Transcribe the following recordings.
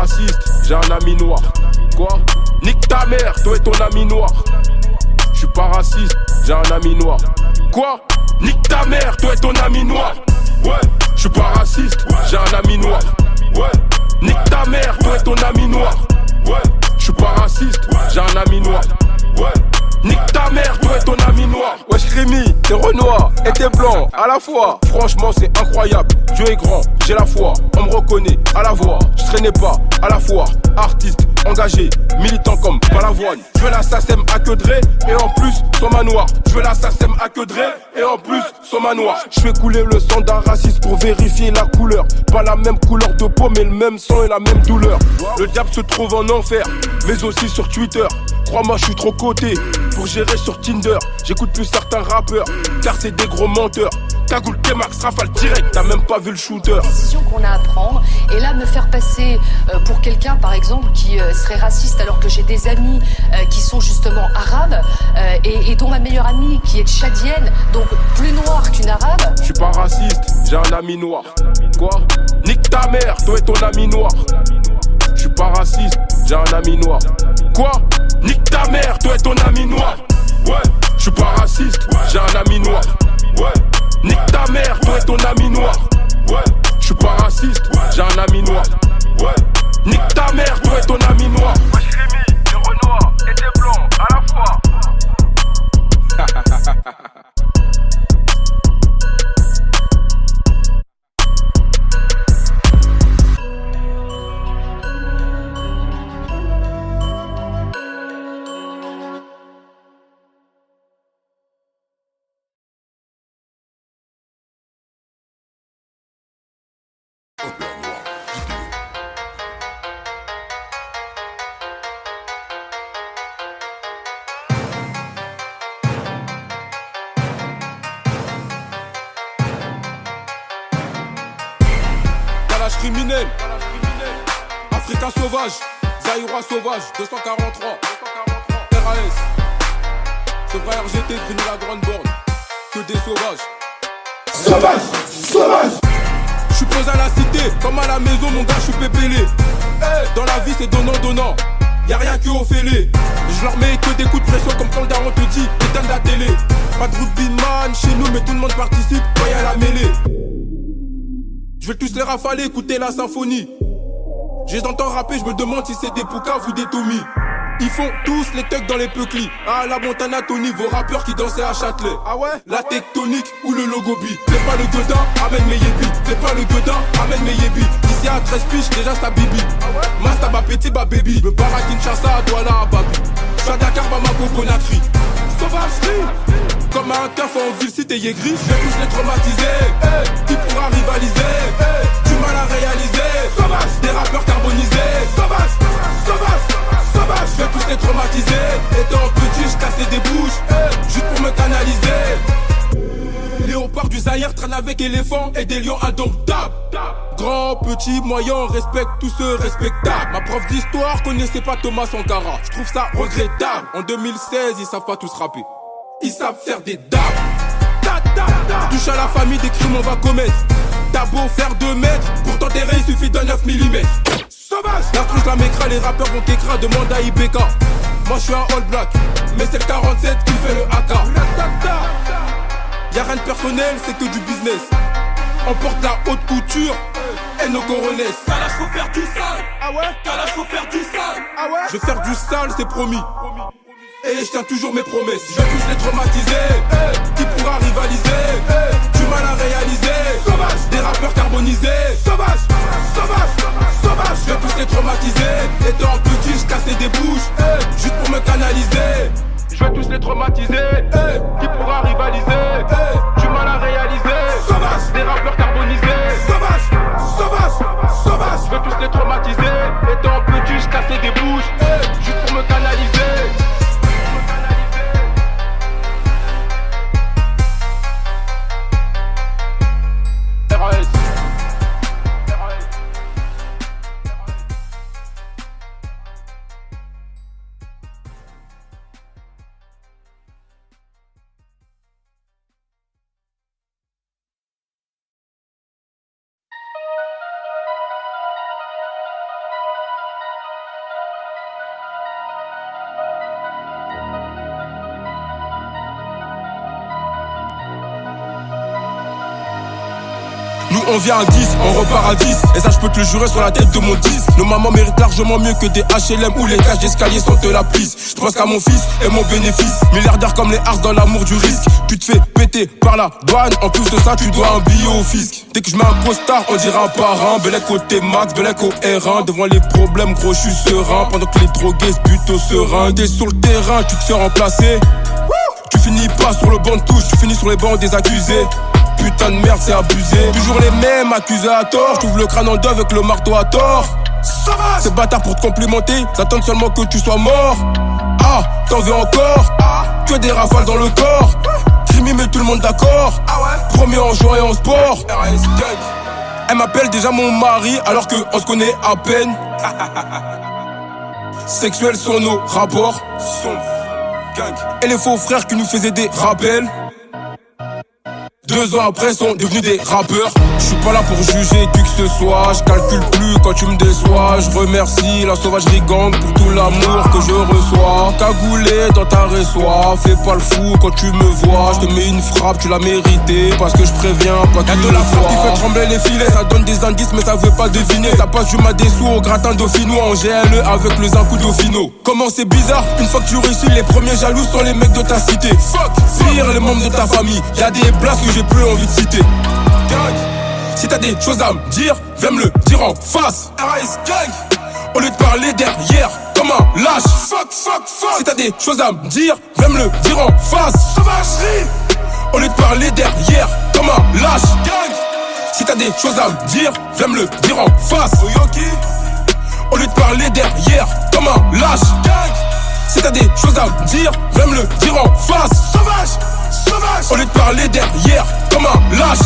raciste, j'ai un ami noir. Quoi? Nique ta mère, toi et ton ami noir. Je suis pas raciste, j'ai un ami noir. Quoi? Nique ta mère, toi et ton ami noir. Ouais, je suis pas raciste, j'ai un ami noir. Ouais, nique ta mère, toi et ton ami noir. Ouais, je suis pas raciste, j'ai un ami noir. Ouais, nique ta mère, toi et ton ami noir. Wesh Rémi, t'es Renoir et t'es blanc à la fois. Franchement c'est incroyable, Dieu est grand, j'ai la foi. On me reconnaît à la voix, je traînais pas à la foire. Artiste, engagé, militant comme Balavoine. Je veux la SACEM à que Dre et en plus son manoir. Je veux la SACEM à que Dre et en plus son manoir. Je fais couler le sang d'un raciste pour vérifier la couleur. Pas la même couleur de peau mais le même sang et la même douleur. Le diable se trouve en enfer, mais aussi sur Twitter. Crois-moi, je suis trop coté pour gérer sur Tinder. J'écoute plus certains rappeurs, car c'est des gros menteurs. Cagoule, T-Max, rafale direct, t'as même pas vu le shooter. Décision qu'on a à prendre, et là me faire passer pour quelqu'un par exemple qui serait raciste alors que j'ai des amis qui sont justement arabes et dont ma meilleure amie qui est tchadienne, donc plus noire qu'une arabe. Je suis pas raciste, j'ai un ami noir. Quoi? Nique ta mère, toi et ton ami noir. Je suis pas raciste, j'ai un ami noir. Quoi? Nique ta mère, toi et ton ami noir. Ouais, je suis pas raciste, j'ai un ami noir. Ouais, nique ta mère, toi et ton ami noir. Ouais, je suis pas raciste, j'ai un ami noir. Ouais, nique ta mère, toi et ton ami noir. Wesh Rémi, t'es Renoir et t'es blanc à la fois. Calage criminel, Africain sauvage, Zaïrois sauvage, 243, RAS. Ce vrai RGT devenu la grande borne, que des sauvages. Sauvage, sauvage. Je suis posé à la cité, comme à la maison mon gars, je suis pépélé. Dans la vie c'est donnant-donnant, y'a rien que au fêlé. Je leur mets que des coups de pression comme quand le daron te dit éteins la télé. Pas de rugbyman chez nous mais tout le monde participe, quand y'a la mêlée. Je vais tous les rafaler, écouter la symphonie. Je les entends rapper, je me demande si c'est des Poucaves ou des Tommy. Ils font tous les thugs dans les peuclis. Ah la Montana Tony, vos rappeurs qui dansaient à Châtelet. Ah ouais? La tectonique ou le logobi. Fais pas le godin, amène mes yébis. Fais pas le godin, amène mes yébis. Ici à 13 piges, déjà ça bibi. Ah ouais? Masta ma petit ba baby. Me barre à Kinshasa, à Douala, à Babi. J'suis à Dakar, Bamako, Conakry. Sauvagerie. Comme un keuf en ville, si t'es yégri. Je vais tous les traumatiser. Qui pourra rivaliser? Du mal à réaliser. Sauvage. Des rappeurs carbonisés. Sauvage, sauvage, sauvage. Je vais tous les traumatiser. Étant petit, je cassais des bouches juste pour me canaliser. Léopard du Zaïre traîne avec éléphants et des lions indomptables. Grand, petit, moyen, on respecte tous ceux respectables. Ma prof d'histoire connaissait pas Thomas Sankara. Je trouve ça regrettable. En 2016, ils savent pas tous rapper. Ils savent faire des dabs. Touche à la famille, des crimes on va commettre. T'as beau faire 2 mètres, pour t'enterrer il suffit d'un 9 mm. Sauvage. L'instru je la m'écrase, les rappeurs vont t'écraser, demande à IBK. Moi je suis un all black, mais c'est le 47 qui fait le AK. Y'a rien de personnel, c'est que du business. On porte la haute couture et nos coronesses. Calage faut faire du sale. Ah ouais? Calage faut faire du sale. Ah ouais? Je vais faire du sale, c'est promis. Et je tiens toujours mes promesses. Je vais tous les traumatiser. Qui pourra rivaliser? Du mal à réaliser. Sauvage. Des rappeurs carbonisés. Sauvage, sauvage, sauvage. Je vais tous les traumatiser. Étant petit, je cassais des bouches juste pour me canaliser. Je vais tous les traumatiser. Qui pourra rivaliser? Du mal à réaliser. Sauvage. Des rappeurs carbonisés. Sauvage, sauvage, sauvage. Je vais tous les traumatiser. Étant petit, je cassais des bouches juste pour me canaliser. Nous on vient à 10, on repart à 10. Et ça je peux te le jurer sur la tête de mon 10. Nos mamans méritent largement mieux que des HLM où les cages d'escalier sont de la prise. Je pense qu'à mon fils et mon bénéfice. Milliardaire comme les Ars dans l'amour du risque. Tu te fais péter par la douane. En plus de ça tu dois un billet au fisc. Dès que je mets un costard on dirait un parrain. Belek côté max, Belek au R1. Devant les problèmes gros je suis serein. Pendant que les drogués se butent au serein. T'es sur le terrain tu te fais remplacer. Tu finis pas sur le banc de touche, tu finis sur les bancs des accusés. Putain de merde, c'est abusé. Toujours les mêmes accusés à tort. J'ouvre le crâne en deux avec le marteau à tort. Ces bâtards pour te complimenter, s'attendent seulement que tu sois mort. Ah, t'en veux encore? Que des rafales dans le corps. Crimi met tout le monde d'accord. Premier en jouant et en sport. Elle m'appelle déjà mon mari alors qu'on se connaît à peine. Sexuels sont nos rapports. Et les faux frères qui nous faisaient des rappels 2 ans après sont devenus des rappeurs. Je suis pas là pour juger qui que ce soit. Je calcule plus quand tu me déçois. Je remercie la sauvagerie gang pour tout l'amour que je reçois. Cagoulé dans ta réçoit. Fais pas le fou quand tu me vois. Je te mets une frappe, tu l'as mérité. Parce que je préviens pas que de la frappe qui fait trembler les filets. Ça donne des indices mais ça veut pas deviner. Ça passe du Madessou au gratin dauphinois. En GLE avec le zinc ou dauphino. Comment c'est bizarre, une fois que tu réussis, les premiers jaloux sont les mecs de ta cité. Fuck, pire les membres de ta famille. Y'a des places que j'ai plus envie de citer. Si t'as des choses à me dire, viens me le dire en face. RS Gang. Au lieu de parler derrière comme un lâche. Fuck. Si t'as des choses à me dire, viens me le dire en face. Sauvagerie. Au lieu de parler derrière comme un lâche. Gang. Si t'as des choses à me dire, viens me le dire en face. Au lieu de parler derrière comme un lâche. Gang. Si t'as des choses à me dire, viens me le dire en face. Sauvage. Au lieu de parler derrière comme un lâche.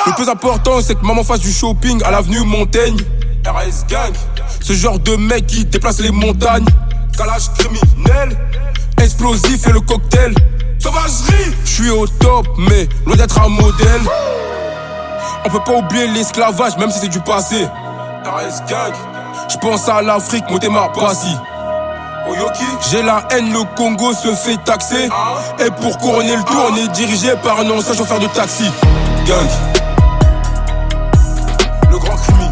Le plus important c'est que maman fasse du shopping à l'avenue Montaigne. RS Gang. Ce genre de mec qui déplace les montagnes. Calage criminel, explosif et le cocktail. Sauvagerie. Je suis au top mais loin d'être un modèle. On peut pas oublier l'esclavage même si c'est du passé. RS Gang. Je pense à l'Afrique, Motema Passi. J'ai la haine, le Congo se fait taxer. Et pour couronner le tout, on est dirigé par un ancien chauffeur de taxi. Gang. Le grand crimi.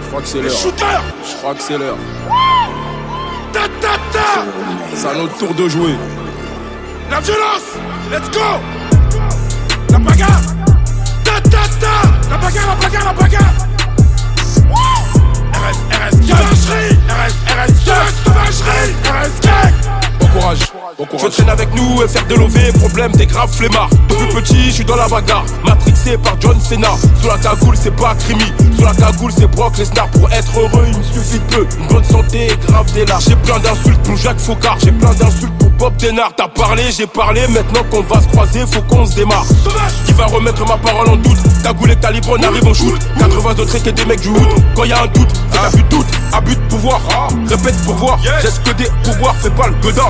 Je crois que c'est l'heure. Je crois que c'est l'heure. C'est à notre tour de jouer. La violence. Let's go. La bagarre. La bagarre. RS sauvagerie. RS sauvagerie. RS gang. Bon courage. Je traîne avec nous et faire de l'OV, problème des graves flemmards. Depuis petit, je suis dans la bagarre, matrixé par John Cena. Sous la cagoule, c'est pas Crimi. Sous la cagoule, c'est Brock Lesnar. Pour être heureux, il me suffit de peu. Une bonne santé et grave des lards. J'ai plein d'insultes pour Jacques Faucard. J'ai plein d'insultes pour Bob Denard. T'as parlé, j'ai parlé. Maintenant qu'on va se croiser, faut qu'on se démarre. Qui va remettre ma parole en doute? Cagoule et calibre, on arrive, on shoot. 80 autres et des mecs du hood. Quand y'a un doute, c'est abus de doute, abus de pouvoir. Répète pour voir, j'ai que des pouvoirs. Fais pas le bedin.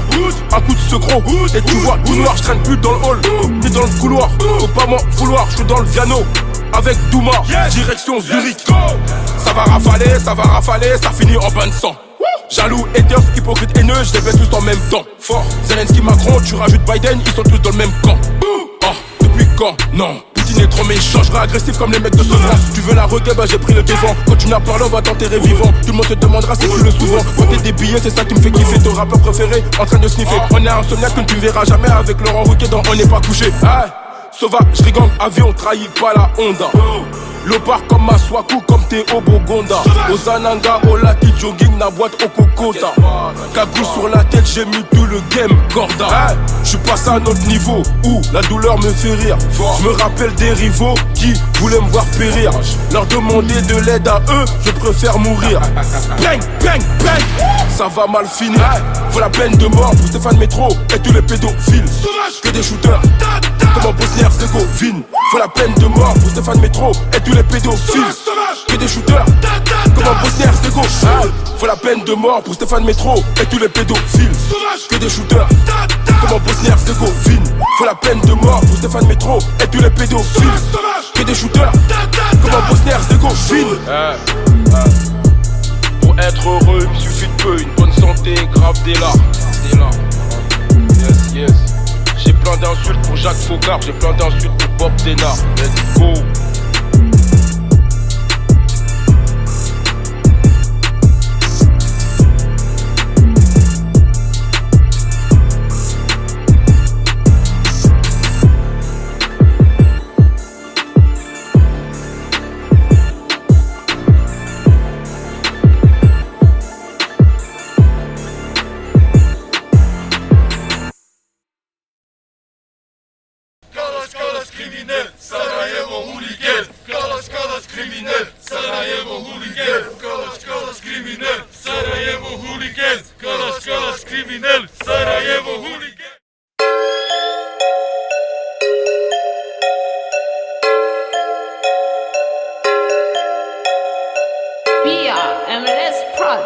Un coup de secro, et tu vois tout noir, je traîne plus dans le hall, ni dans le couloir. Faut pas m'en vouloir, je suis dans le piano avec Douma, direction Zurich. Ça va rafaler, ça finit en bain de sang. Jaloux, haters, hypocrite, haineux, je les baisse tous en même temps. Fort, Zelensky, Macron, tu rajoutes Biden, ils sont tous dans le même camp. Oh, depuis quand? Non. Poutine est trop méchant, je serai agressif comme les mecs de Sovran. Tu veux la requête, bah j'ai pris le devant. Quand tu n'as parlé, on va t'enterrer vivant. Tout le monde te demandera si tu le souvent. Compter des billets, c'est ça qui me fait kiffer. Ton rappeur préféré, en train de sniffer. On est insomniaque que tu ne verras jamais avec Laurent Ruquier dans On n'est pas couché. Sauvagerie gang, avion, trahi pas la Honda. Lopar comme Maswaku, comme Théo Bogonda. Ozananga, Olaki, jogging, na boîte au Kokota. Cagoule sur la tête, j'ai mis tout le game, Corda. J'suis passé à un autre niveau où la douleur me fait rire. Je me rappelle des rivaux qui voulaient me voir périr. Leur demander de l'aide à eux, je préfère mourir. Bang, bang, bang. Ça va mal finir. Faut la peine de mort pour Stéphane Métro et tous les pédophiles. Que des shooters, comme en Bosnie-Herzégovine. Faut la peine de mort pour Stéphane Métro et tous les pédophiles. Que des shooters, comme en Bosnie-Herzégovine. Faut la peine de mort pour Stéphane Métro et tous les pédophiles. Que des shooters, comme en Bosnie-Herzégovine. Faut la peine de mort pour Stéphane Métro et tous les pédophiles. Que des shooters, comme en Bosnie-Herzégovine. Pour être heureux, il me suffit de peu, une bonne santé, grave des larmes. Yes, yes. J'ai plein d'insultes pour Jacques Fogart, j'ai plein d'insultes pour Bob Denard. Let's go. Criminel, Sarajevo hooligan. Kalash criminel, Sarajevo hooligan. Kalash criminel, Sarajevo hooligan. Kalash criminel, Sarajevo hooligan. MLS Prod.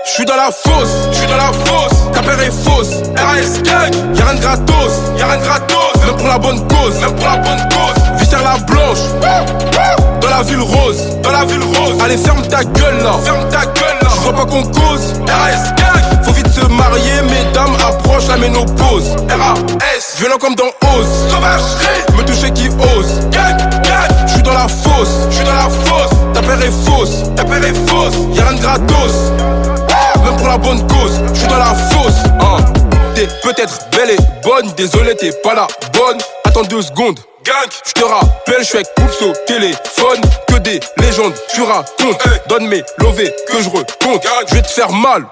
J'suis dans la fosse, ta paire est fausse. RAS gang, y'a rien de gratos, même pour la bonne cause, Viscère la blanche, dans la ville rose, Allez ferme ta gueule là, j'vois pas qu'on cause. RAS gang, faut vite se marier, mesdames, approche la ménopause. RAS, violent comme dans Oz, sauvagerie, me toucher qui ose. J'suis dans la fosse, ta paire est fausse, y'a rien de gratos, même pour la bonne cause, j'suis dans la fosse, hein. T'es peut-être belle et bonne, désolé t'es pas la bonne. Attends 2 secondes, gang, j'te rappelle, j'suis avec Poups au téléphone. Que des légendes, tu racontes. Donne mes lovés que je recompte. J'vais te faire mal,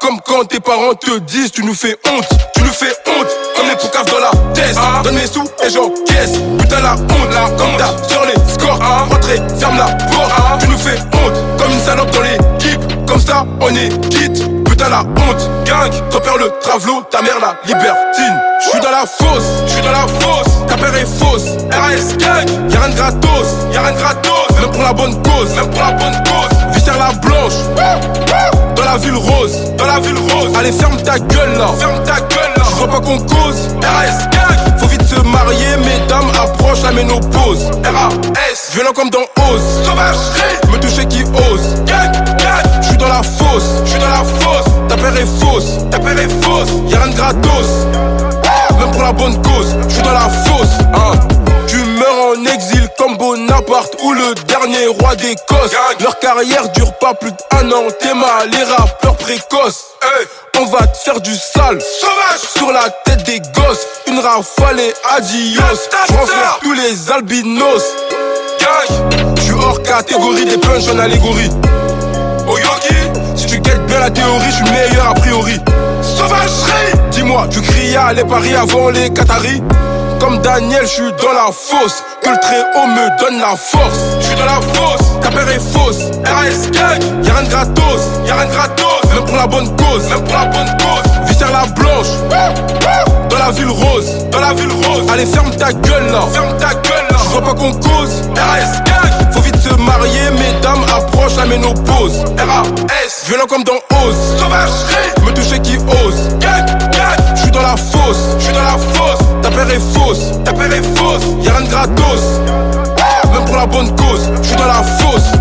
comme quand tes parents te disent tu nous fais honte. Comme les poucaves dans la tête. Donne mes sous et j'encaisse. Putain la honte, comme t'as sur les scores. Rentrez, ferme la porte. Tu nous fais honte, comme une salope dans l'équipe. Comme ça on est quitte. Putain la honte, gang, ton père le travelo, ta mère la libertine. J'suis dans la fosse, ta paire est fausse. RAS gang, y'a rien de gratos, même pour la bonne cause, Viscère la blanche, dans la ville rose, Allez ferme ta gueule là, j'vois pas qu'on cause. RAS gang, faut vite se marier, mesdames, approche la ménopause. RAS, violent comme dans Oz, sauvagerie, me toucher qui ose. J'suis dans la fosse, ta paire est fausse, y'a rien de gratos, même pour la bonne cause, j'suis dans la fosse, hein. Tu meurs en exil comme Bonaparte ou le dernier roi d'Écosse. Leur carrière dure pas plus d'1 an, t'es mal, les rappeurs précoces. On va te faire du sale, sauvage, sur la tête des gosses. Une rafale et adios, j'renfère tous les albinos. J'suis hors catégorie des punch en allégorie. Oh Yogi, si tu guettes bien la théorie, j'suis meilleur a priori. Sauvagerie, dis-moi, tu criais à les paris avant les Qataris. Comme Daniel, j'suis dans la fosse, que le très haut me donne la force. J'suis dans la fosse, ta paire est fausse. RAS gang, y'a rien de gratos, même pour la bonne cause, Viscère la blanche, dans la ville rose, Allez ferme ta gueule là, j'vois pas qu'on cause. RAS gang, faut vite se marier, mesdames, approche la ménopause. RAS, violent comme dans Oz, sauvagerie, me toucher qui ose. J'suis dans la fosse, ta paire est fausse, y'a rien de gratos, même pour la bonne cause, j'suis dans la fosse.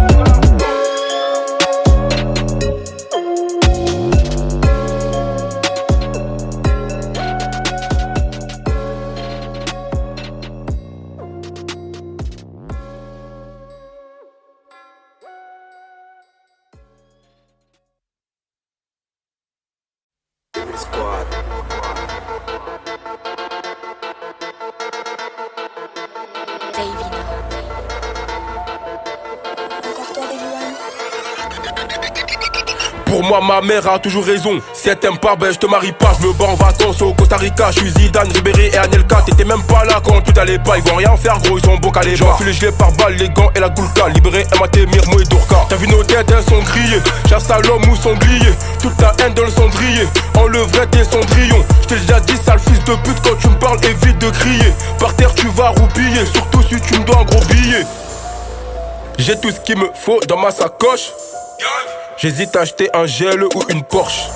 moi ma mère a toujours raison. Si elle t'aime pas, ben je te marie pas. Je me bats en vacances au Costa Rica. Je suis Zidane, Ribéry et Anelka. T'étais même pas là quand tout allait pas. Ils vont rien faire gros, ils sont beaux calés. J'enfile les gilets par balles, les gants et la goulka. Libéré, MAT, Mirmo et Dorka. T'as vu nos têtes, elles sont grillées. Chasse à l'homme ou sanglier. Toute ta haine dans le cendrier. Enlèverai tes cendrillons. J't'ai déjà dit sale fils de pute, quand tu me parles évite de crier. Par terre tu vas roupiller. Surtout si tu me dois un gros billet. J'ai tout ce qu'il me faut dans ma sacoche. J'hésite à acheter un gel ou une Porsche.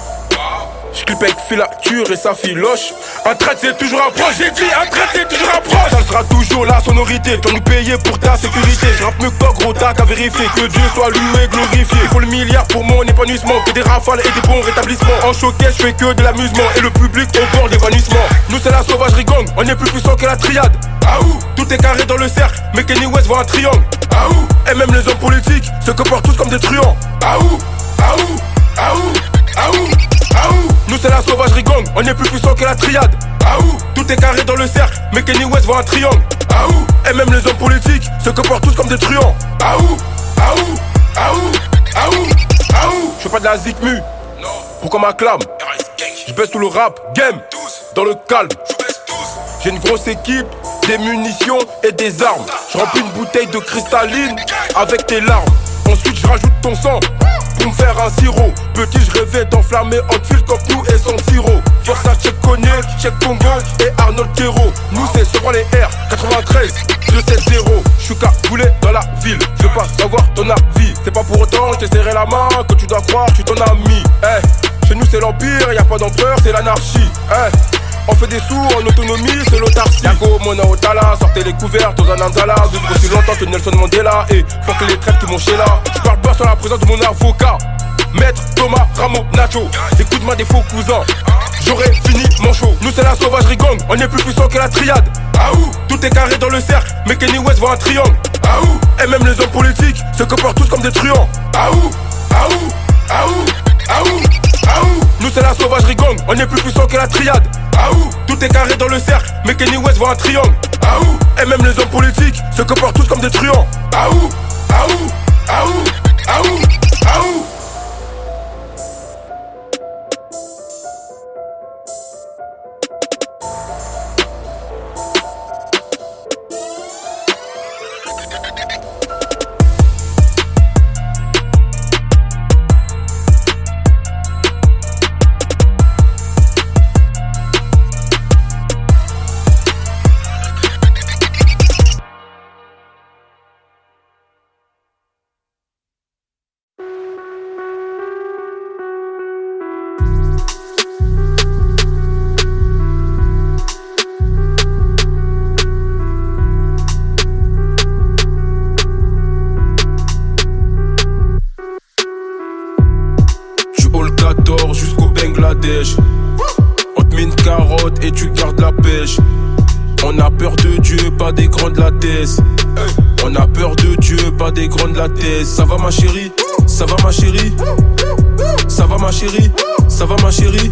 J'clippe avec filature et sa filoche. Un traite c'est toujours un proche, j'ai dit un traite c'est toujours un proche. Ça sera toujours la sonorité, tu nous payer pour ta sécurité. J'rappe mieux que toi gros, t'as qu'à vérifier. Que Dieu soit loué, glorifié. Il faut le milliard pour mon épanouissement. Que des rafales et des bons rétablissements. En showcase j'fais que de l'amusement. Et le public au bord d'évanouissement. Nous c'est la sauvagerie gang, on est plus puissant que la triade. Ah ouh, tout est carré dans le cercle, mais Kenny West voit un triangle. Ah ouh, et même les hommes politiques se comportent tous comme des truands. Ah ouh, ah ouh, ah ouh, ah ouh, ah ouh. Nous c'est la sauvagerie gang, on est plus puissant que la triade. Ah ouh, tout est carré dans le cercle, mais Kenny West voit un triangle. Ah ouh, et même les hommes politiques se comportent tous comme des truands. Ah ouh, ah ouh, ah ouh, ah ouh, ah ouh. J'fais pas de la zikmu, non. Pourquoi m'acclame? J'baisse tout le rap, game, dans le calme. J'ai une grosse équipe, des munitions et des armes. Je remplis une bouteille de cristalline avec tes larmes. Ensuite je rajoute ton sang pour me faire un sirop. Petit je rêvais d'enflammer Anfield comme nous et son sirop. Force à Check Koné, Check Congo et Arnold Kero. Nous c'est sur les R 93 270. Je suis cagoulé dans la ville, je veux pas savoir ton avis. C'est pas pour autant je t'ai serré la main que tu dois croire que je suis ton ami. Chez nous c'est l'empire, y'a pas d'empereur, c'est l'anarchie. On fait des sous en autonomie, c'est l'autarcie. Yako, Mona Otala, sortez les couvertes aux Ananzala. Vivre aussi longtemps que Nelson Mandela. Et faut que les traites qui m'ont chez là. Je parle pas sur la présence de mon avocat, Maître Thomas Ramo Nacho. Écoute-moi des faux cousins, j'aurais fini mon show. Nous c'est la sauvagerie gang, on est plus puissant que la triade. Ah ouh, tout est carré dans le cercle, mais Kenny West voit un triangle. Ah ouh, et même les hommes politiques se comportent tous comme des truands. Ah ouh, ah ouh, ah ouh, ah ouh, ah ouh. Nous c'est la sauvagerie gang, on est plus puissant que la triade. Ah ouh, tout est carré dans le cercle, mais Kenny West voit un triangle. Ah ouh, et même les hommes politiques se comportent tous comme des truands. Ah ouh, ah ouh, ah ouh, ah ouh, ah ouh. Jusqu'au Bangladesh. On te met une carotte et tu gardes la pêche. On a peur de Dieu, pas des grands de la thèse. On a peur de Dieu, pas des grands de la thèse. Ça va ma chérie, ça va ma chérie. Ça va ma chérie, ça va ma chérie.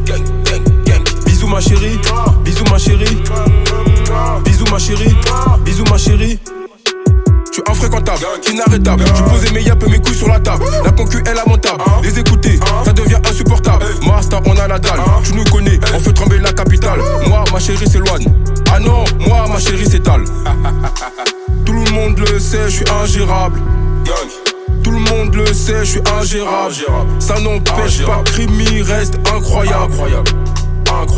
Bisous ma chérie, bisous ma chérie. Bisous ma chérie, bisous ma chérie. Je suis infréquentable, inarrêtable. Je posais mes yaps et mes couilles sur la table. La concu est lamentable, les écouter, ça devient insupportable. Masta, on a la dalle, tu nous connais, on fait trembler la capitale. Moi, ma chérie s'éloigne. Ah non, moi, ma chérie s'étale. Tout le monde le sait, je suis ingérable. Tout le monde le sait, je suis ingérable. Ça n'empêche pas, Crimi reste incroyable.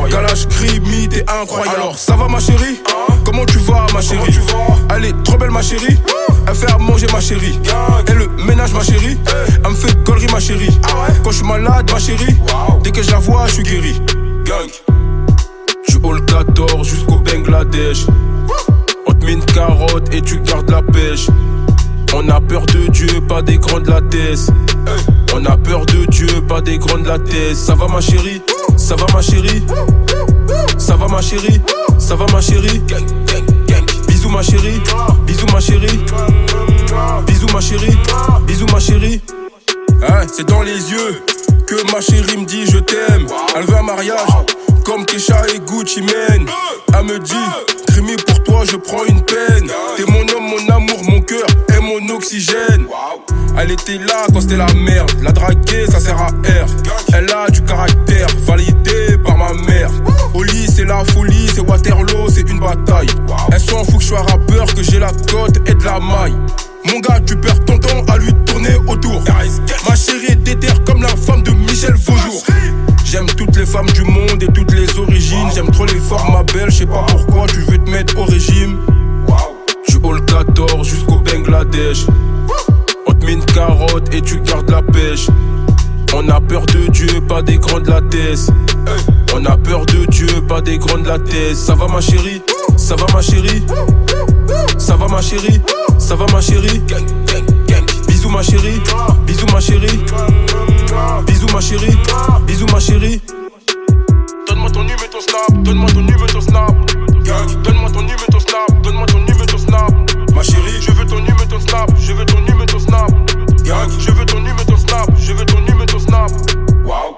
Kalash, Crimi, t'es incroyable. Alors, ça va ma chérie? Comment tu vas ma chérie? Elle est trop belle ma chérie. Elle fait à manger ma chérie. Elle le ménage ma chérie. Elle me fait gaulerie ma chérie. Quand je suis malade ma chérie, dès que je la vois je suis guéri. Je suis all 14 jusqu'au Bangladesh. On te met une carotte et tu gardes la pêche. On a peur de Dieu, pas des grands de la thèse. On a peur de Dieu, pas des grands de la thèse. Ça va ma chérie, ça va ma chérie. Ça va ma chérie, ça va ma chérie. Bisous ma chérie, bisous ma chérie. Bisous ma chérie, bisous ma chérie. C'est dans les yeux que ma chérie me dit je t'aime. Elle veut un mariage comme Kesha et Gucci Mane. Elle me dit Crimi pour toi je prends une peine. T'es mon homme, mon amour, mon cœur et mon d'oxygène. Elle était là quand c'était la merde. La draguer, ça sert à R. Elle a du caractère, validé par ma mère. Au lit, c'est la folie, c'est Waterloo, c'est une bataille. Elle s'en fout que je sois rappeur, que j'ai la cote et de la maille. Mon gars, tu perds ton temps à lui tourner autour. Ma chérie est déterre comme la femme de Michel Faujour. J'aime toutes les femmes du monde et toutes les origines. J'aime trop les formes, ma belle, je sais pas pourquoi tu veux te mettre au régime. Du hall 14 jusqu'au Bangladesh. On te met une carotte et tu gardes la pêche. On a peur de Dieu, pas des grands de la thèse. On a peur de Dieu, pas des grands de la thèse. Ça va ma chérie, ça va ma chérie. Ça va ma chérie, ça va ma chérie. Bisous ma chérie, bisous ma chérie. Bisous ma chérie, bisous ma chérie. Donne-moi ton numéro, ton snap, donne-moi ton numéro, ton snap. Donne-moi ton numéro, ton snap, donne-moi ton numéro, ton snap. Ma chérie, je veux ton numéro, ton snap, je veux ton numéro, ton snap. Je veux ton numéro, ton snap, je veux ton numéro, ton snap. Wow.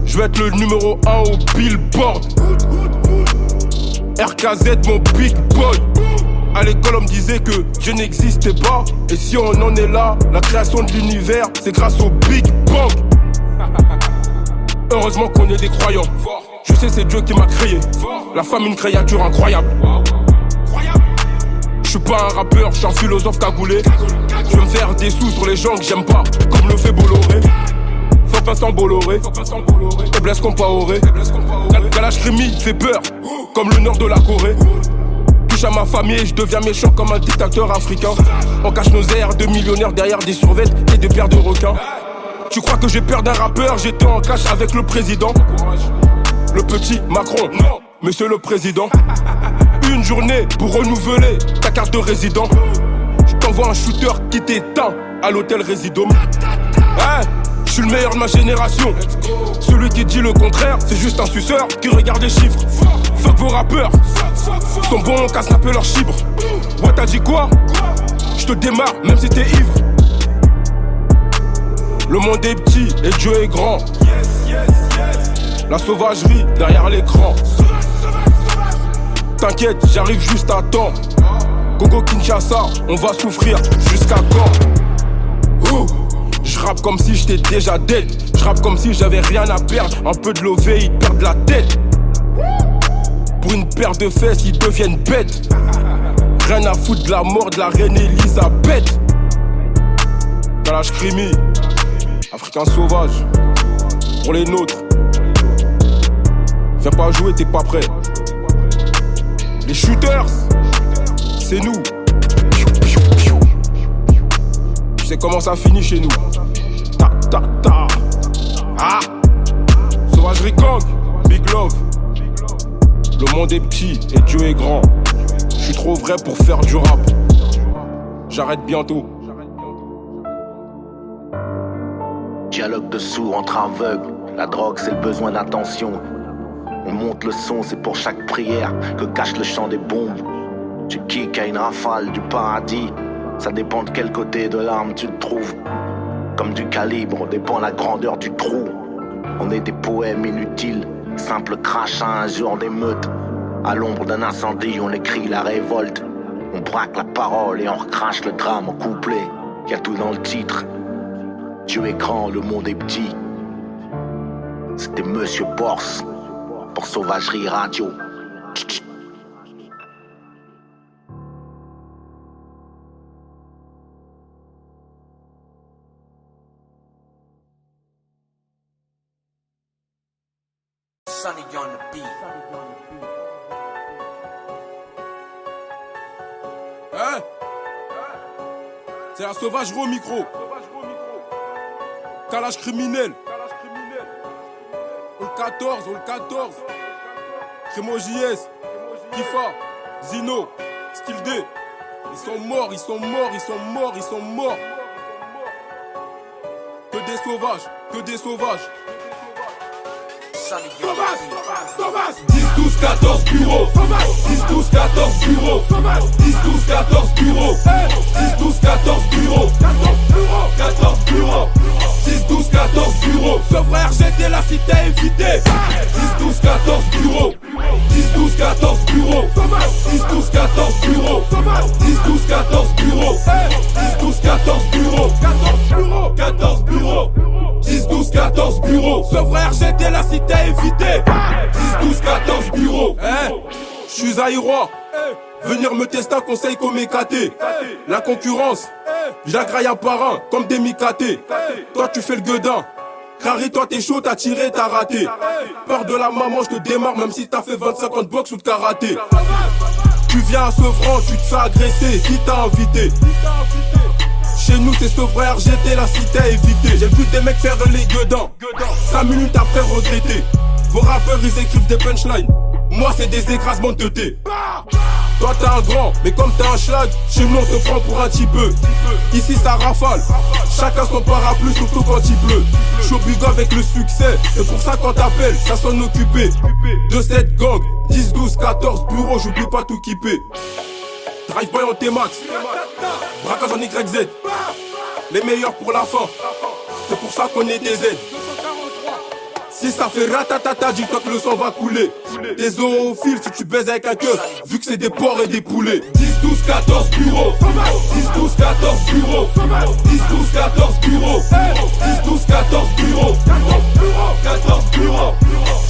Je vais être le numéro 1 au billboard. RKZ mon big boy. À l'école on me disait que Dieu n'existait pas. Et si on en est là, la création de l'univers, c'est grâce au Big Bang. Heureusement qu'on est des croyants. Je sais c'est Dieu qui m'a créé. La femme une créature incroyable. Je suis pas un rappeur, je suis un philosophe cagoulé. Je veux me faire des sous sur les gens que j'aime pas, comme le fait Bolloré. Faut Vincent Bolloré, Blaise Compaoré. Kalash Krimi fait peur, comme le nord de la Corée. Touche à ma famille et je deviens méchant comme un dictateur africain. On cache nos airs de millionnaires derrière des survêtes et des paires de requins. Tu crois que j'ai peur d'un rappeur? J'étais en cash avec le président. Le petit Macron, non, monsieur le président. Une journée pour renouveler ta carte de résident. Je t'envoie un shooter qui t'éteint à l'hôtel Résidome. Je suis le meilleur de ma génération. Celui qui dit le contraire, c'est juste un suceur qui regarde les chiffres. Fuck vos rappeurs, sont bons qu'à snapper leurs chibres. Ouais, t'as dit quoi? Je te démarre même si t'es ivre. Le monde est petit et Dieu est grand. La sauvagerie derrière l'écran. T'inquiète, j'arrive juste à temps. Gogo Kinshasa, on va souffrir jusqu'à quand? Je rappe comme si j'étais déjà dead. Je rappe comme si j'avais rien à perdre. Un peu de lové, ils perdent la tête. Pour une paire de fesses, ils deviennent bêtes. Rien à foutre de la mort de la reine Elisabeth. Kalash Krimi, Africain sauvage, pour les nôtres. Viens pas jouer, t'es pas prêt. Les shooters, c'est nous. Tu sais comment ça finit chez nous. Ta ta ta. Ah. Sauvagerie gang, big love. Le monde est petit et Dieu est grand. Je suis trop vrai pour faire du rap. J'arrête bientôt. Dialogue de sourds entre aveugles. La drogue c'est le besoin d'attention. On monte le son, c'est pour chaque prière que cache le chant des bombes. Tu kicks à une rafale du paradis. Ça dépend de quel côté de l'arme tu te trouves. Comme du calibre, dépend la grandeur du trou. On est des poèmes inutiles, simple crachin un jour d'émeute. À l'ombre d'un incendie, on écrit la révolte. On braque la parole et on recrache le drame en couplet. Y'a tout dans le titre. Dieu est grand, le monde est petit. C'était Monsieur Borse pour Sauvagerie Radio. Sunny on the beat. Hein? C'est la sauvagerie au micro. calage criminel. On le 14, on le 14. Crémo JS, Kifa, Zino, Skill D. Ils sont morts, ils sont morts, ils sont morts, ils sont morts. Que des sauvages, que des sauvages. Sauvage, sauvage. 10, 12, 14 bureaux. 10, 12, 14 bureaux. 10, 12, 14 bureaux. 10, 12, 14 bureaux. 14 bureaux. 10, 12, 14 bureaux. Ce frère, j'étais la cité évitée. 10, 12, 14 bureaux. 10, 12, 14 bureaux. 10, 12, 14 bureaux. 10, 12, 14 bureaux. 10, 12, 14 bureaux. 14 bureaux. 10, 12, 14 bureaux. Ce frère, j'étais la cité évitée. 10, 12, 14 bureaux. Je suis Zaïrois. Venir me tester un conseil comme écaté. La concurrence, j'agraille un par un comme des micatés. Toi tu fais le gueudin. Carré, toi t'es chaud, t'as tiré, t'as raté. Peur de la maman, je te démarre même si t'as fait 25 ans de boxe ou de karaté. Tu viens à Sevran, tu te fais agresser. Qui t'a invité? Chez nous c'est ce frère, j'étais la cité évitée. J'ai vu des mecs faire les gueudins 5 minutes après regretter. Vos rappeurs ils écrivent des punchlines. Moi c'est des écrasements de thé. Toi t'es un grand, mais comme t'es un schlag, chez nous on te prend pour un petit peu. Ici ça rafale, chacun son parapluie surtout quand il pleut. J'suis au bigo avec le succès, c'est pour ça quand t'appelles, ça sonne occupé. De cette gang, 10, 12, 14 bureaux, j'oublie pas tout kipper. Drive boy en T-Max, braquage en YZ. Les meilleurs pour la fin, c'est pour ça qu'on est des Z. Si ça fait ratatata, dis-toi que le sang va couler. T'es zoophiles si tu baises avec un keuf, vu que c'est des porcs et des poulets. 10, 12, 14 bureaux. 10, 12, 14 bureaux. 10, 12, 14 bureaux. 10, 12, 14 bureaux. 14 bureaux.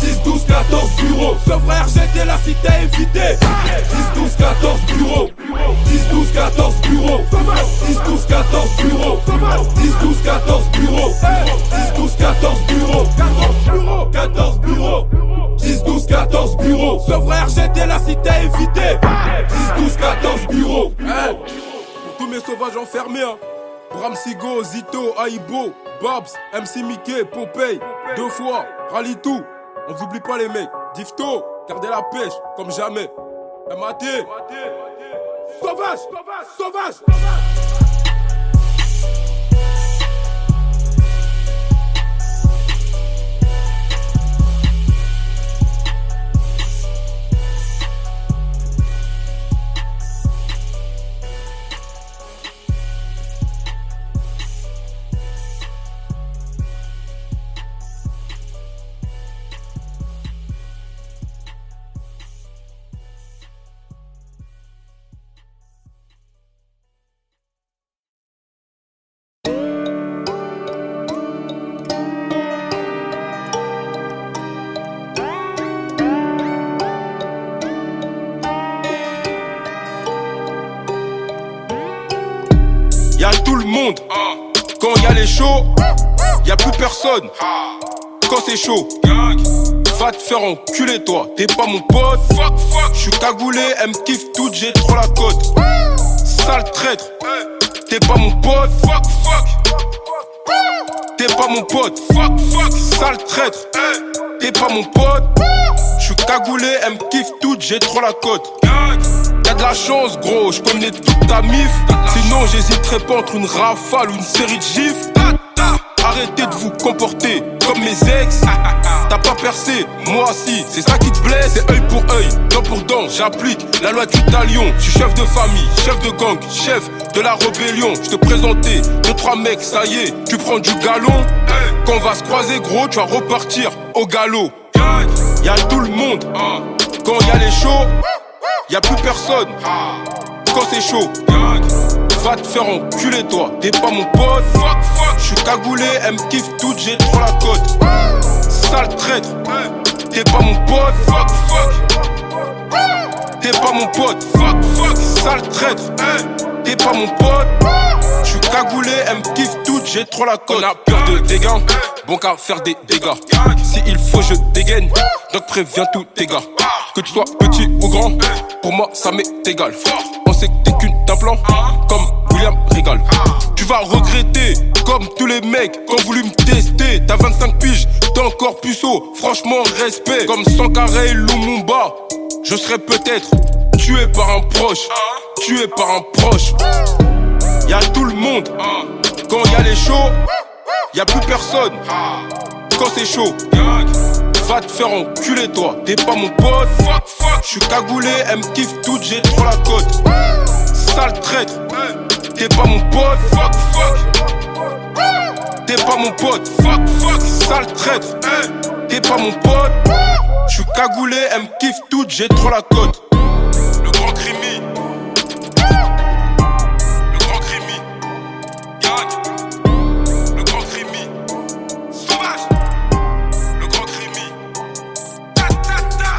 10, 12, 14 bureaux. Ce frère, j'étais la cité évitée. 10, 12, 14 bureaux. 10, 12, 14 bureaux. 10, 12, 14 bureaux. 10, 12, 14 bureaux. 10, 12, 14 bureaux. 14 bureaux. 10, 12, 14 bureaux. Ce frère, j'étais la cité évitée. 10, 12, 14 bureaux. Pour tous mes sauvages enfermés, hein. Bram Sigo, Zito, Aibo, Babs, MC Mickey, Popeye, 2 fois, Ralitou. On vous oublie pas les mecs. Difto, gardez la pêche comme jamais. Maté. Sauvage, sauvage. Y'a tout le monde. Quand y'a les chauds, y'a plus personne. Quand c'est chaud, va te faire enculer toi. T'es pas mon pote. J'suis cagoulé, elle me kiffe toute, j'ai trop la cote. Sale traître, t'es pas mon pote. T'es pas mon pote. Sale traître, t'es pas mon pote. J'suis cagoulé, elle me kiffe toute, j'ai trop la cote. Y'a de la chance gros, j'connais toute ta mif. Sinon j'hésiterais pas entre une rafale ou une série de gifs. Arrêtez de vous comporter comme mes ex. T'as pas percé, moi si, c'est ça qui te blesse. C'est œil pour œil, dent pour dent, j'applique la loi du talion. J'suis chef de famille, chef de gang, chef de la rébellion. J'te présentais 2-3 mecs, ça y est, tu prends du galon. Quand on va se croiser gros, tu vas repartir au galop. Y'a tout le monde, quand y'a les chauds, y'a plus personne. Quand c'est chaud, va te faire enculer toi. T'es pas mon pote. J'suis cagoulé, elle me kiffe toute, j'ai trop la cote. Sale traître, t'es pas mon pote. T'es pas mon pote. Sale traître, t'es pas mon pote. J'suis cagoulé, elle me kiffe toute, j'ai trop la cote. On a peur de dégâts, bon qu'à faire des dégâts. Si il faut je dégaine, donc préviens tous tes gars. Que tu sois petit ou grand, pour moi ça m'est égal. On sait que t'es qu'une d'un plan, comme William Régal. Tu vas regretter. Comme tous les mecs qui ont voulu me tester. T'as 25 piges, t'es encore puceau. Franchement, respect. Comme Sankara et Lumumba, je serais peut-être tué par un proche. Tué par un proche. Y'a tout le monde. Quand y'a les chauds, y'a plus personne. Quand c'est chaud, va te faire enculer toi. T'es pas mon pote. J'suis cagoulé, elle me kiffe toute, j'ai trop la cote. Sale traître, t'es pas mon pote. T'es pas mon pote. Sale traître, t'es pas mon pote. J'suis cagoulé, elle me kiffe toute, j'ai trop la cote. Le grand crimi. Le grand crimi. Yann. Le grand crimi. Sauvage. Le grand crimi. Ta ta ta.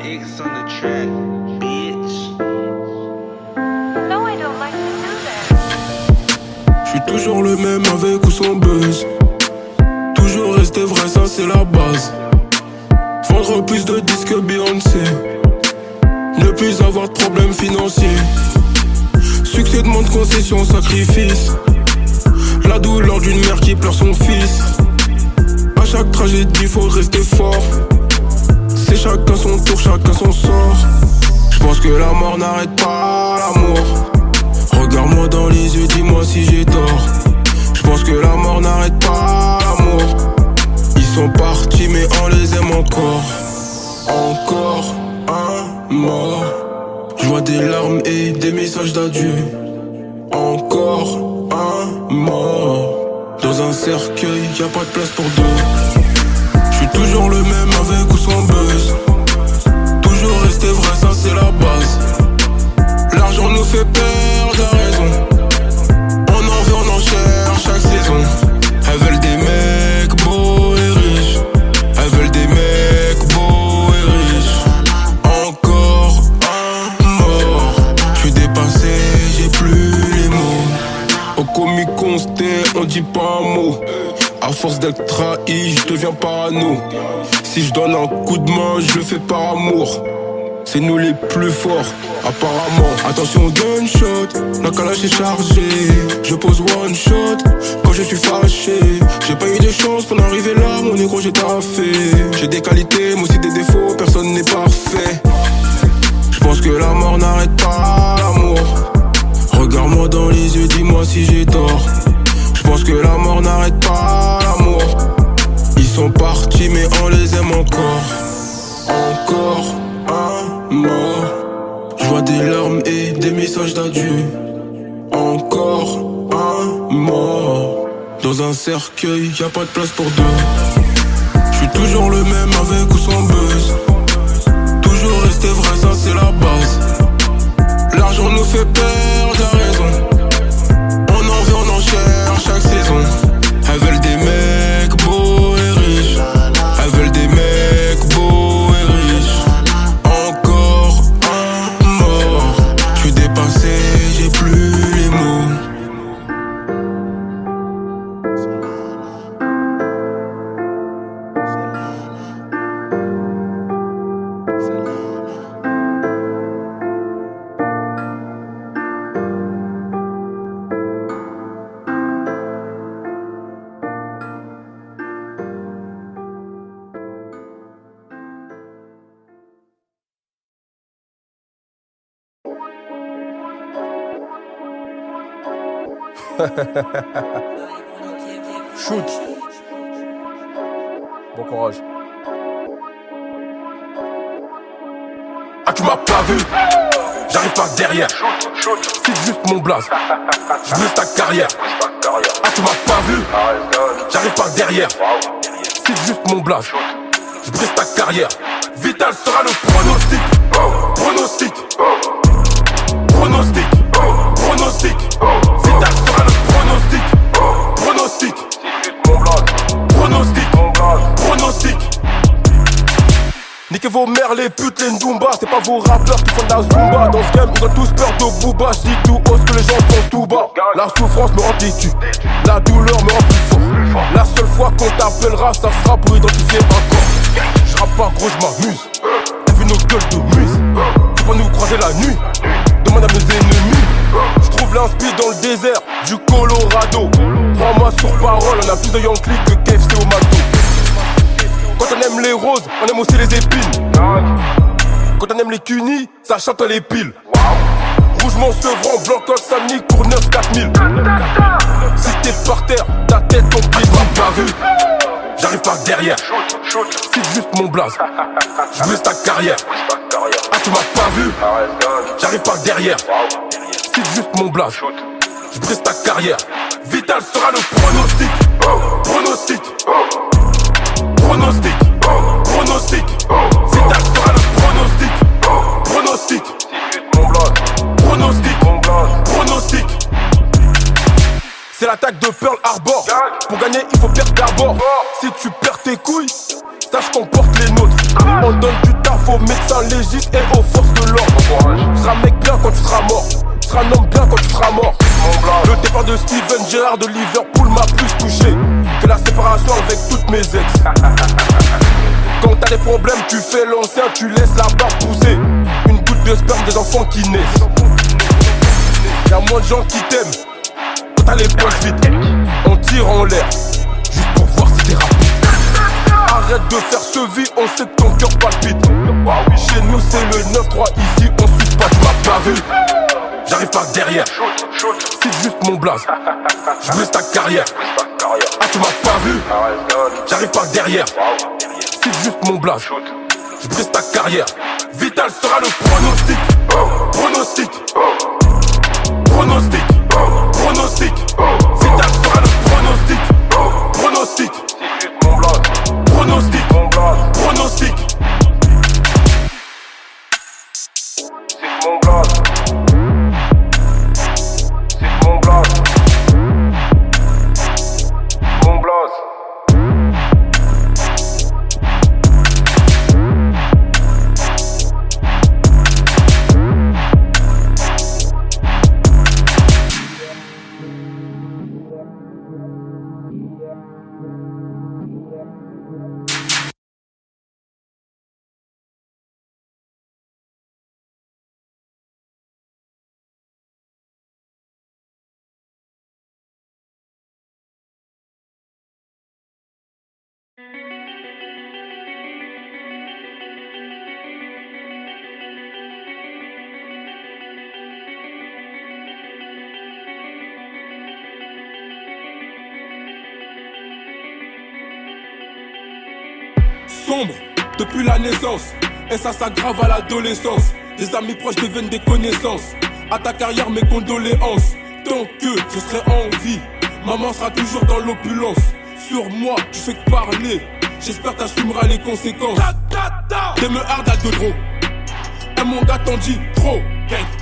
X on the track, bitch. No, I don't like to do that. J'suis toujours le même avec ou sans buzz. Toujours rester vrai, ça c'est la base. Vendre plus de disques que Beyoncé. Ne plus avoir de problèmes financiers. Succès demande concession, sacrifice. La douleur d'une mère qui pleure son fils. À chaque tragédie faut rester fort. C'est chacun son tour, chacun son sort. J'pense que la mort n'arrête pas l'amour. Regarde-moi dans les yeux, dis-moi si j'ai tort. J'pense que la mort n'arrête pas l'amour. Ils sont partis mais on les aime encore. Encore un mort. J'vois des larmes et des messages d'adieu. Encore un mort. Dans un cercueil, y'a pas de place pour deux. J'suis toujours le même avec ou sans buzz. Toujours rester vrai, ça c'est la base. L'argent nous fait perdre la raison. On en veut, on en cherche chaque saison. Elles veulent des mecs beaux et riches. Elles veulent des mecs beaux et riches. Encore un mort. J'suis dépassé, j'ai plus les mots. Au comique consté, on dit pas un mot. À force d'être trahi, je deviens parano. Si je donne un coup de main, je le fais par amour. C'est nous les plus forts, apparemment. Attention au gunshot, la calage est chargée. Je pose one shot quand je suis fâché. J'ai pas eu de chance pour en arriver là, mon négro j'ai taffé. J'ai des qualités, mais aussi des défauts, personne n'est parfait. J'pense que la mort n'arrête pas l'amour. Regarde-moi dans les yeux, dis-moi si j'ai tort. J'pense que la mort n'arrête pas l'amour. Ils sont partis mais on les aime encore. Encore un mort. J'vois des larmes et des messages d'adieu. Encore un mort. Dans un cercueil, y'a pas de place pour deux. J'suis toujours le même avec ou sans buzz. Toujours rester vrai, ça c'est la base. L'argent nous fait perdre la raison. On en veut, on en cherche chaque saison. Elles veulent des mecs beaux et riches. Elles veulent des mecs beaux et riches. Encore un mort. J'suis dépassé, j'ai plus les mots. Shoot. Bon courage. Ah tu m'as pas vu, j'arrive pas derrière. C'est juste mon blaze, j'vise ta carrière. Ah tu m'as pas vu, j'arrive pas derrière. C'est juste mon blaze, je brise ta carrière. Vital sera le pronostic. Pronostic. Pronostic. Pronostic. Vital sera le pronostic. Pronostic. Pronostic. Pronostic. Niquez vos mères les putes, les ndumba. C'est pas vos rappeurs qui font de la zumba. Dans ce game ils ont tous peur de Booba. J'dis tout haut ce que les gens pensent tout bas. La souffrance me rend têtu, la douleur me rend plus fort. La seule fois qu'on t'appellera ça sera pour identifier un corps. J'rappe pas gros j'm'amuse, t'as vu nos gueules de muse. Faut pas nous croiser la nuit, demande à mes ennemis. J'trouve l'inspi dans le désert du Colorado. Crois-moi sur parole, on a plus de Yankee que KFC au McDo. Quand on aime les roses, on aime aussi les épines. Quand on aime les cunis, ça chante les piles. Rougemont, Sevran, Blanc-Côte, Samnic pour 9-4000. Si t'es par terre, ta tête, ton pied, tu m'as vu. J'arrive par derrière, c'est juste mon blaze. J'brise ta carrière. Ah tu m'as pas vu. J'arrive par derrière, c'est juste mon blaze. J'brise ta carrière. Vital sera le pronostic. Pronostic. Pronostic, pronostic, Vital sera le pronostic, pronostic, pronostic, pronostic. C'est l'attaque de Pearl Harbor. Pour gagner il faut perdre d'abord. Si tu perds tes couilles, sache qu'on porte les nôtres. On donne du taf aux médecins légistes et aux forces de l'ordre. Tu seras mec bien quand tu seras mort, tu seras un homme bien quand tu seras mort. Le départ de Steven Gerrard de Liverpool m'a plus touché que la séparation avec toutes mes ex. Quand t'as des problèmes, tu fais l'ancien, tu laisses la barbe pousser. Une goutte de sperme des enfants qui naissent. Y'a moins de gens qui t'aiment quand t'as les poches vides. On tire en l'air, juste pour voir si t'es rapide. Arrête de faire ce vie, on sait que ton cœur palpite. Chez nous c'est le 9-3, ici on suce pas, tu m'as pas vu. J'arrive par derrière, c'est juste mon blaze. J'brise ta carrière. Ah tu m'as pas vu. J'arrive par derrière, c'est juste mon blaze. J'brise ta carrière. Vital sera le pronostic. Pronostic. Pronostic. Pronostic. Vital sera le pronostic. Pronostic. Pronostic. Pronostic. C'est mon blaze. Mon blaze. Mon blaze. Sombre depuis la naissance, et ça s'aggrave à l'adolescence. Des amis proches deviennent des connaissances. À ta carrière mes condoléances. Tant que je serai en vie, maman sera toujours dans l'opulence. Sur moi tu fais que parler, j'espère t'assumeras les conséquences. T'es me hard à de trop, et mon gars t'en dit trop.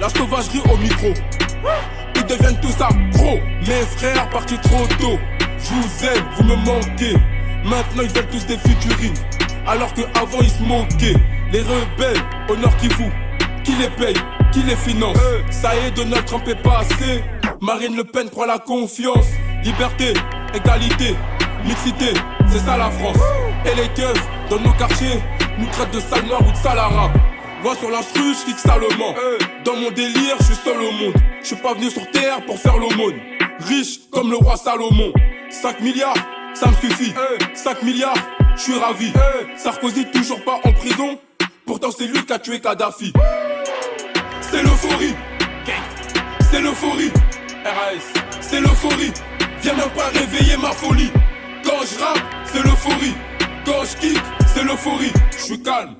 La sauvagerie au micro, ils deviennent tous accros. Mes frères partis trop tôt, je vous aime, vous me manquez. Maintenant ils veulent tous des figurines, alors que avant ils se moquaient. Les rebelles, au nord qui vous, qui les paye, qui les finance. Ça y est, Donald Trump est passé, Marine Le Pen prend la confiance. Liberté, égalité, mixité, c'est ça la France. Et les keufs, dans nos quartiers, nous traitent de sale noir ou de sale arabe. Moi sur l'instru, je kick salement. Dans mon délire, je suis seul au monde. Je suis pas venu sur terre pour faire l'aumône. Riche comme le roi Salomon. 5 milliards, ça me suffit. 5 milliards, je suis ravi. Sarkozy toujours pas en prison, pourtant c'est lui qui a tué Kadhafi. C'est l'euphorie, c'est l'euphorie. RAS, c'est l'euphorie. Viens même pas réveiller ma folie. Quand je rappe, c'est l'euphorie. Quand je kick, c'est l'euphorie. Je suis calme,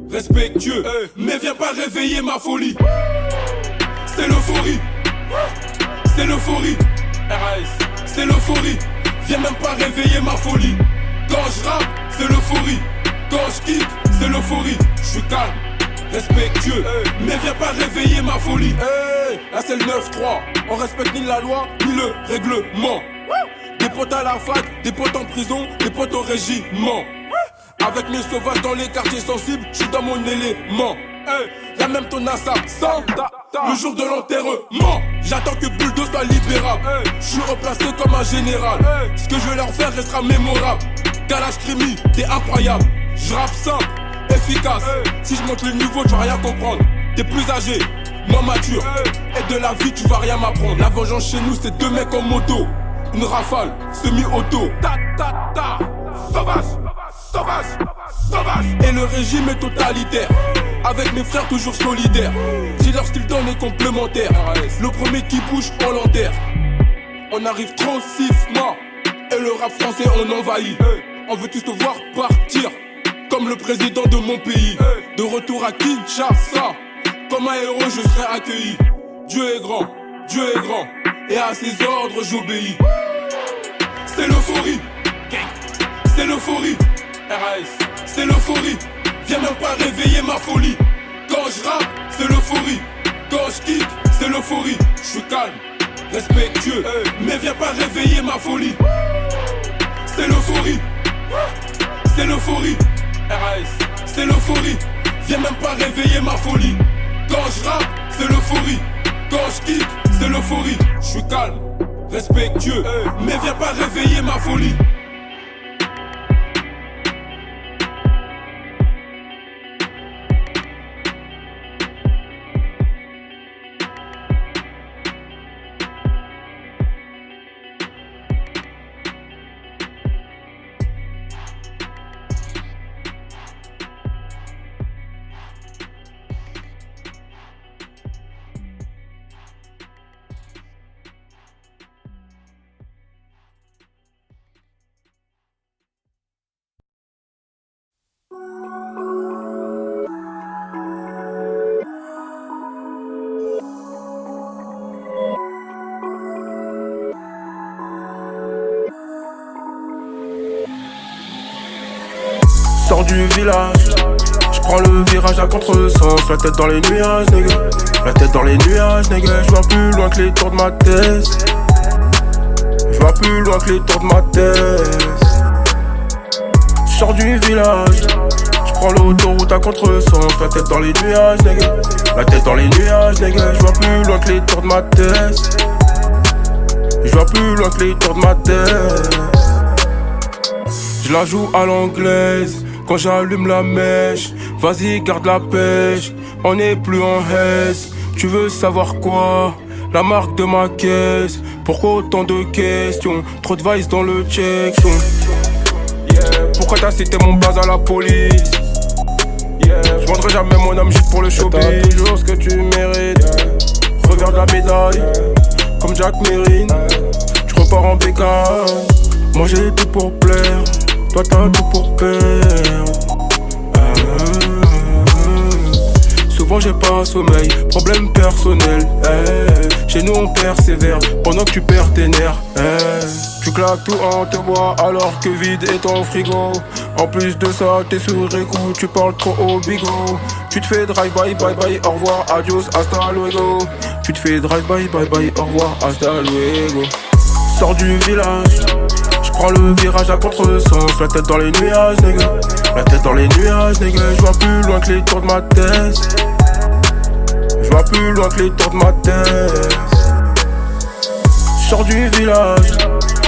respectueux, mais viens pas réveiller ma folie. C'est l'euphorie, c'est l'euphorie. RAS, c'est l'euphorie. Viens même pas réveiller ma folie. Quand je rappe, c'est l'euphorie. Quand je quitte, c'est l'euphorie. Je suis calme, respectueux, mais viens pas réveiller ma folie. Là c'est le 9-3, on respecte ni la loi ni le règlement. Des potes à la fac, des potes en prison, des potes au régiment. Avec mes sauvages dans les quartiers sensibles, je suis dans mon élément. Y'a même ton assap, ça, le jour de l'enterrement. J'attends que Buldo soit libérable. Je suis replacé comme un général. Ce que je vais leur faire restera mémorable. Kalash Krimi, t'es incroyable. Je rappe simple, efficace. Si je monte le niveau, tu vas rien comprendre. T'es plus âgé, moins mature. Et de la vie, tu vas rien m'apprendre. La vengeance chez nous, c'est deux mecs en moto. Une rafale, semi-auto. Sauvage, sauvage, sauvage. Et le régime est totalitaire. Avec mes frères toujours solidaires. Si leur style donne est complémentaire. Le premier qui bouge, on l'enterre. On arrive trop siffement. Et le rap français on envahit. On veut tous te voir partir comme le président de mon pays. De retour à Kinshasa, comme un héros je serai accueilli. Dieu est grand, Dieu est grand. Et à ses ordres j'obéis. C'est l'euphorie, c'est l'euphorie. RAS, c'est l'euphorie. Viens même pas réveiller ma folie. Quand je rappe, c'est l'euphorie. Quand je quitte, c'est l'euphorie. Je suis calme, respectueux, mais viens pas réveiller ma folie. C'est l'euphorie, c'est l'euphorie. RAS, c'est l'euphorie. Viens même pas réveiller ma folie. Quand je rappe, c'est l'euphorie. Quand je quitte, c'est l'euphorie. Je suis calme, respectueux, mais viens pas réveiller ma folie. Sors du village, je prends le virage à contresens. La tête dans les nuages, nigga. La tête dans les nuages, nigga. Je vois plus loin que les tours de ma tête. Je vois plus loin que les tours de ma tête. Je sors du village, je prends l'autoroute à contresens. La tête dans les nuages, nigga. La tête dans les nuages, nigga. Je vois plus loin que les tours de ma tête. Je vois plus loin que les tours de ma tête. Je la joue à l'anglaise quand j'allume la mèche. Vas-y garde la pêche, on n'est plus en haisse. Tu veux savoir quoi? La marque de ma caisse. Pourquoi autant de questions? Trop de vice dans le check. Pourquoi t'as cité mon base à la police? Je vendrai jamais mon âme juste pour le showbiz. T'as toujours ce que tu mérites. Revers de la médaille, comme Jack Mérine. Tu repars en bécane. Moi j'ai tout pour plaire, toi t'as tout pour perdre. Souvent j'ai pas sommeil, problème personnel. Chez nous on persévère, pendant que tu perds tes nerfs. Tu claques tout en te bois alors que vide est ton frigo. En plus de ça t'es sur écoute, tu parles trop au bigot. Tu te fais drive by bye bye, au revoir, adios, hasta luego. Tu te fais drive by bye bye, au revoir, hasta luego. Sors du village, je prends le virage à contresens. La tête dans les nuages, nigga. La tête dans les nuages, nigga. Je vois plus loin que les tours de ma tête. Je vois plus loin que les tours de ma tête. Je sors du village,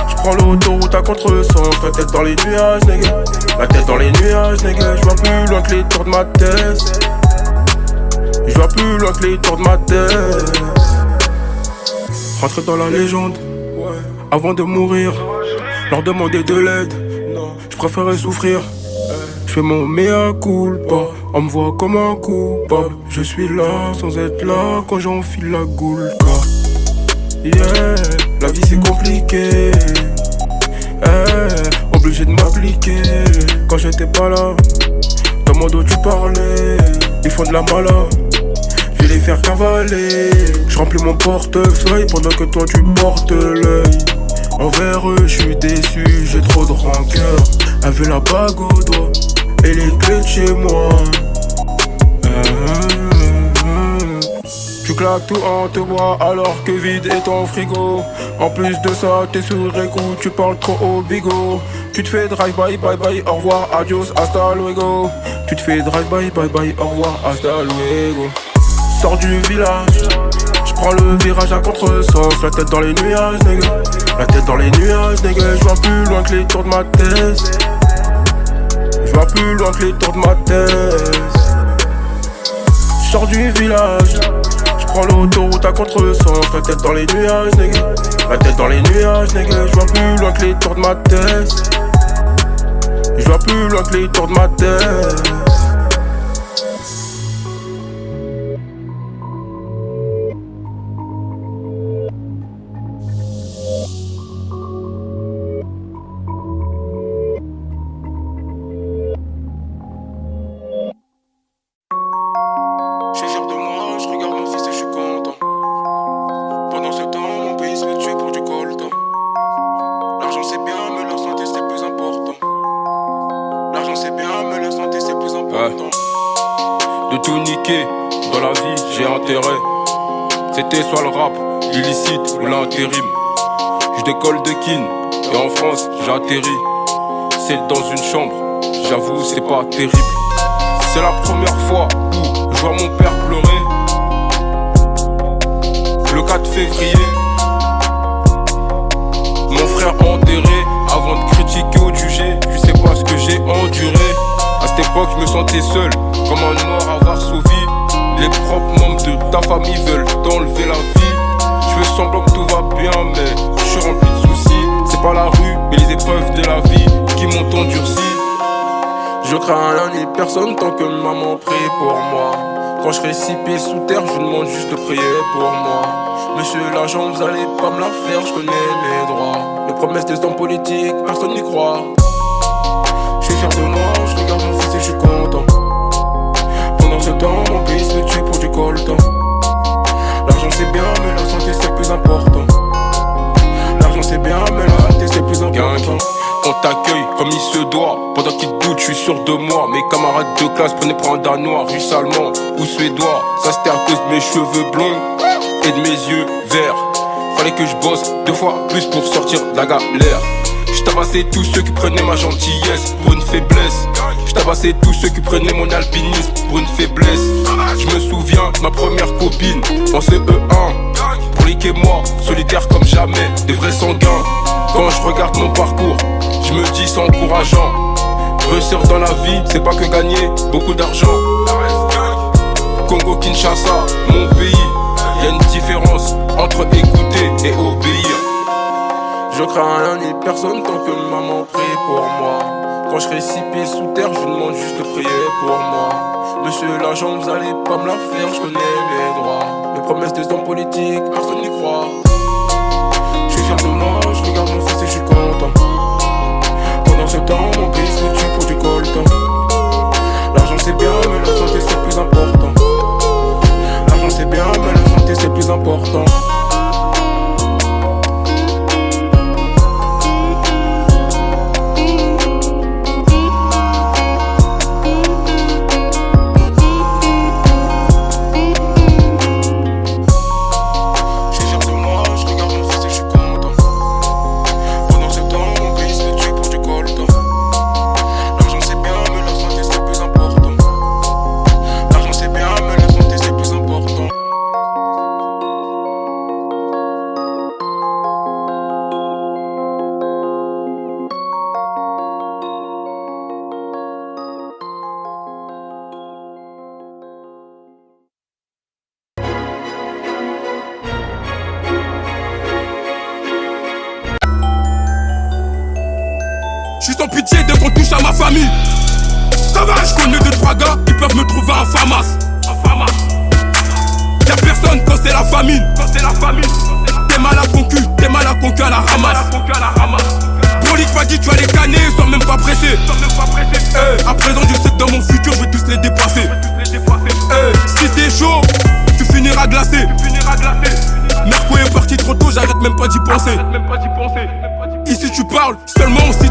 je prends l'autoroute à contresens. La tête dans les nuages, nigga. La tête dans les nuages, nigga. Je vois plus loin que les tours de ma tête. Je vois plus loin que les tours de ma tête. Rentrer dans la légende, avant de mourir, leur demander de l'aide. Je préférais souffrir. Je fais mon mea culpa. On me voit comme un coupable. Je suis là sans être là quand j'enfile la goulka. Yeah, la vie c'est compliqué. Obligé de m'appliquer. Quand j'étais pas là, dans mon dos tu parlais. Ils font de la mala, je vais les faire cavaler. Je remplis mon portefeuille pendant que toi tu portes l'œil. Envers eux, je suis déçu, j'ai trop de rancœur. Elle veut la bague au doigt, et et les clés de chez moi. Tu claques tout en te bois alors que vide est ton frigo. En plus de ça, t'es sur écoute, tu parles trop au bigot. Tu te fais drive bye bye bye, au revoir, adios, hasta luego. Tu te fais drive bye bye bye, au revoir, hasta luego. Sors du village, j'prends le virage à contresens. La tête dans les nuages, nigga. La tête dans les nuages, nigga. J'vois plus loin que les tours de ma tête. J'vois plus loin que les tours de ma tête. J'sors du village, j'prends l'autoroute à contresens. La tête dans les nuages, nigga. La tête dans les nuages, nigga. J'vois plus loin que les tours de ma tête. J'vois plus loin que les tours de ma tête. Je suis fier de moi, je regarde mon fils et je suis content. Pendant ce temps, mon pays se fait tuer pour du coltan. L'argent c'est bien, mais leur santé c'est plus important. L'argent c'est bien, mais leur santé c'est plus important. De tout niquer, dans la vie j'ai intérêt. C'était soit le rap, l'illicite ou l'intérim. Je décolle de Kin, et en France j'atterris. C'est dans une chambre, j'avoue c'est pas terrible. C'est la première fois où je vois mon père pleurer. Le 4 février, mon frère enterré. Avant de critiquer ou de juger, je sais pas ce que j'ai enduré. À cette époque je me sentais seul, comme un noir à Varsovie. Les propres membres de ta famille veulent t'enlever la vie. Je fais semblant que tout va bien mais je suis rempli de soucis. C'est pas la rue mais les épreuves de la vie qui m'ont endurci. Je crains rien ni personne tant que maman prie pour moi. Quand je serai 6 pieds sous terre, je demande juste de prier pour moi. Monsieur l'agent, vous allez pas me la faire, je connais mes droits. Les promesses des hommes politiques, personne n'y croit. Je suis fier de moi, je regarde mon fils et je suis content. Pendant ce temps, mon pays se fait tuer pour du coltan. L'argent c'est bien, mais la santé c'est plus important. L'argent c'est bien, mais la santé c'est plus important. On t'accueille comme il se doit. Pendant qu'ils doutent, je suis sûr de moi. Mes camarades de classe prenaient pour un danois, russe, allemand ou suédois. Ça c'était à cause de mes cheveux blonds et de mes yeux verts. Fallait que je bosse 2 fois plus pour sortir de la galère. Je tabassais tous ceux qui prenaient ma gentillesse pour une faiblesse. Je tabassais tous ceux qui prenaient mon alpinisme pour une faiblesse. Je me souviens de ma première copine en CE1. Pour liquer moi, solitaire comme jamais, des vrais sanguins. Quand je regarde mon parcours, je me dis c'est encourageant. Réussir dans la vie, c'est pas que gagner beaucoup d'argent. Congo Kinshasa, mon pays. Y'a une différence entre écouter et obéir. Je crains rien ni personne tant que maman prie pour moi. Quand je serai 6 pieds sous terre, je demande juste de prier pour moi. Monsieur l'agent, vous allez pas me la faire, je connais mes droits. Les promesses des hommes politiques, personne n'y croit. Je suis fier de moi, je regarde mon fils et je suis content. Pendant ce temps, mon pays se tue pour du coltan. L'argent c'est bien, mais la santé c'est plus important. L'argent c'est bien, mais la santé c'est plus important. Je suis sans pitié dès qu'on touche à ma famille. Ça va, je connais 2-3 gars qui peuvent me trouver en famas. Y'a personne quand c'est la famine. T'es mal à concu à la ramasse. Brolic m'a dit tu vas les canner sans même pas presser. À présent je sais que dans mon futur je vais tous les dépasser. Si t'es chaud, tu finiras glacé. Merco est parti trop tôt, j'arrête même pas d'y penser. Ici tu parles seulement si